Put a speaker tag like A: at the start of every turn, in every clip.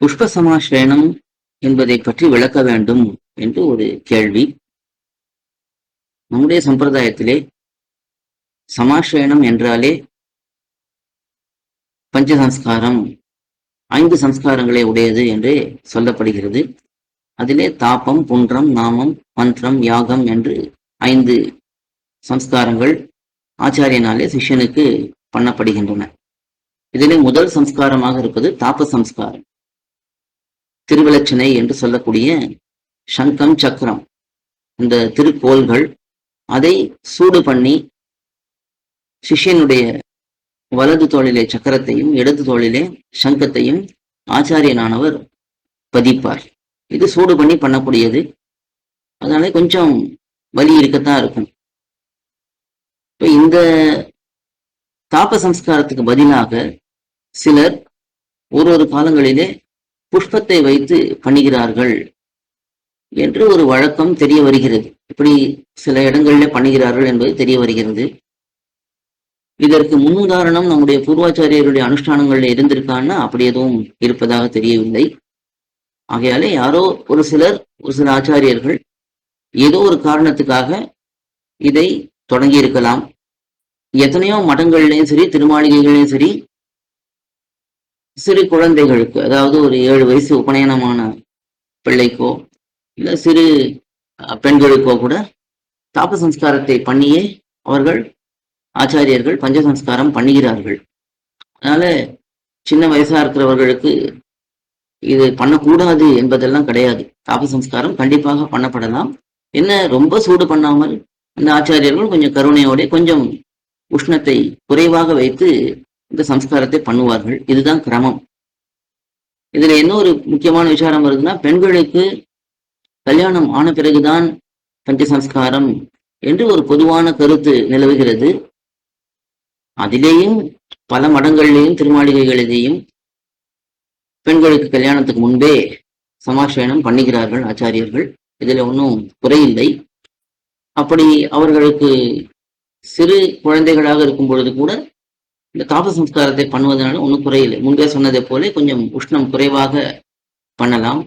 A: புஷ்ப சமாஸ்ரயணம் என்பதை பற்றி விளக்க வேண்டும் என்று ஒரு கேள்வி. நம்முடைய சம்பிரதாயத்திலே சமாஸ்ரயணம் என்றாலே பஞ்சசம்ஸ்காரம், 5 சம்ஸ்காரங்களை உடையது என்றே சொல்லப்படுகிறது. அதிலே தாபம், புன்றம், நாமம், மந்திரம், யாகம் என்று 5 சம்ஸ்காரங்கள் ஆச்சாரியனாலே சிஷ்யனுக்கு பண்ணப்படுகின்றன. இதிலே முதல் சம்ஸ்காரமாக இருப்பது தாப சம்ஸ்காரம். திருவிலட்சணை என்று சொல்லக்கூடிய சங்கம், சக்கரம், இந்த திருக்கோள்கள், அதை சூடு பண்ணி சிஷ்யனுடைய வலது தோளிலே சக்கரத்தையும் இடது தோளிலே சங்கத்தையும் ஆச்சாரியனானவர் பதிப்பார். இது சூடு பண்ணி பண்ணக்கூடியது. அதனால கொஞ்சம் வலி இருக்கத்தான் இருக்கும். இப்ப இந்த தாப சம்ஸ்காரத்துக்கு பதிலாக சிலர் ஒரு காலங்களிலே புஷ்பத்தை வைத்து பண்ணுகிறார்கள் என்று ஒரு வழக்கம் தெரிய வருகிறது. இப்படி சில இடங்களிலே பண்ணுகிறார்கள் என்பது தெரிய வருகிறது. இதற்கு முன்னுதாரணம் நம்முடைய பூர்வாச்சாரியருடைய அனுஷ்டானங்கள்ல இருந்திருக்கான்னா அப்படி எதுவும் இருப்பதாக தெரியவில்லை. ஆகையாலே யாரோ ஒரு சில ஆச்சாரியர்கள் ஏதோ ஒரு காரணத்துக்காக இதை தொடங்கி இருக்கலாம். எத்தனையோ மடங்கள்லையும் சரி, திருமாளிகைகளையும் சரி, சிறு குழந்தைகளுக்கு, அதாவது ஒரு 7 வயசு உபநயனமான பிள்ளைக்கோ இல்ல சிறு பெண்களுக்கோ கூட தாப சம்ஸ்காரத்தை பண்ணியே அவர்கள் ஆச்சாரியர்கள் பஞ்சசம்ஸ்காரம் பண்ணுகிறார்கள். அதனால சின்ன வயசா இருக்கிறவர்களுக்கு இது பண்ணக்கூடாது என்பதெல்லாம் கிடையாது. தாப சம்ஸ்காரம் கண்டிப்பாக பண்ணப்படலாம். என்ன, ரொம்ப சூடு பண்ணாமல் அந்த ஆச்சாரியர்கள் கொஞ்சம் கருணையோட கொஞ்சம் உஷ்ணத்தை குறைவாக வைத்து இந்த சம்ஸ்காரத்தை பண்ணுவார்கள். இதுதான் கிரமம். இதுல என்ன ஒரு முக்கியமான விசாரம் வருதுன்னா, பெண்களுக்கு கல்யாணம் ஆன பிறகுதான் பஞ்சசம்ஸ்காரம் என்று ஒரு பொதுவான கருத்து நிலவுகிறது. அதிலேயும் பல மடங்களிலேயும் திருமாளிகைகளிலேயும் பெண்களுக்கு கல்யாணத்துக்கு முன்பே சமாஸ்ரயணம் பண்ணுகிறார்கள் ஆச்சாரியர்கள். இதுல ஒன்றும் குறையில்லை. அப்படி அவர்களுக்கு சிறு குழந்தைகளாக இருக்கும் பொழுது கூட இந்த தாப சம்ஸ்காரத்தை பண்ணுவதனால ஒன்றும் குறையில்லை. முன்பே சொன்னதை போல கொஞ்சம் உஷ்ணம் குறைவாக பண்ணலாம்.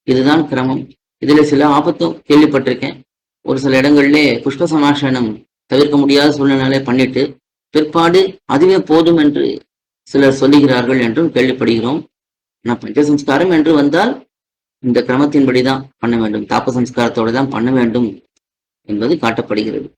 A: இதுதான் கிரமம். இதுல சில ஆபத்தும் கேள்விப்பட்டிருக்கேன். ஒரு சில இடங்களிலே புஷ்ப சமாஸ்ரயணம் தவிர்க்க முடியாத சூழ்நிலை பண்ணிட்டு பிற்பாடு அதுவே போதும் என்று சிலர் சொல்லுகிறார்கள் என்றும் கேள்விப்படுகிறோம். ஆனால் பஞ்சசம்ஸ்காரம் என்று வந்தால் இந்த கிரமத்தின்படிதான் பண்ண வேண்டும், தாப சம்ஸ்காரத்தோடு தான் பண்ண வேண்டும் என்பது காட்டப்படுகிறது.